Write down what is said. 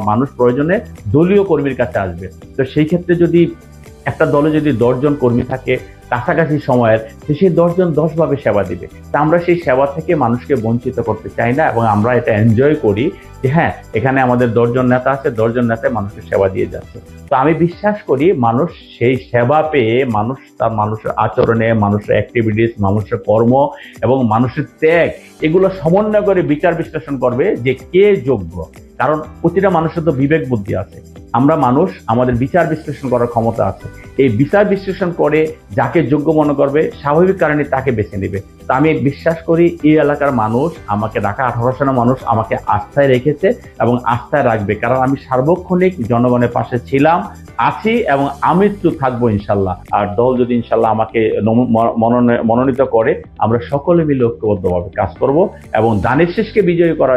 মানুষ প্রয়োজনে দলীয় কর্মীর কাছে আসবে। তো সেই ক্ষেত্রে যদি একটা দলে যদি 10 জন কর্মী থাকে কাছাকাছি সময়ের, তো সেই 10 জন 10 ভাবে সেবা দিবে। তা আমরা সেই সেবা থেকে মানুষকে বঞ্চিত করতে চাই না, এবং আমরা এটা এনজয় করি যে হ্যাঁ, এখানে আমাদের 10 জন নেতা আছে, 10 জন নেতায় মানুষের সেবা দিয়ে যাচ্ছে। তো আমি বিশ্বাস করি মানুষ সেই সেবা পেয়ে মানুষ তার মানুষের আচরণে, মানুষের অ্যাক্টিভিটিস, মানুষের কর্ম এবং মানুষের ত্যাগ এগুলো সমন্বয় করে বিচার বিশ্লেষণ করবে যে কে যোগ্য। কারণ প্রতিটা মানুষের তো বিবেক বুদ্ধি আছে, আমরা মানুষ, আমাদের বিচার বিশ্লেষণ করার ক্ষমতা আছে। এই বিচার বিশ্লেষণ করে যাকে যোগ্য মনে করবে স্বাভাবিক কারণে তাকে বেছে নেবে। তো আমি বিশ্বাস করি এই এলাকার মানুষ আমাকে, ঢাকা 18 মানুষ আমাকে আস্থায় রেখেছে এবং আস্থায় রাখবে, কারণ আমি সার্বক্ষণিক জনগণের পাশে ছিলাম, আছি এবং আমি তো থাকবো ইনশাল্লাহ। আর দল যদি ইনশাল্লাহ আমাকে মনোনীত করে, আমরা সকলে মিলে ঐক্যবদ্ধভাবে কাজ করব এবং দানিশ শেষকে বিজয়ী করার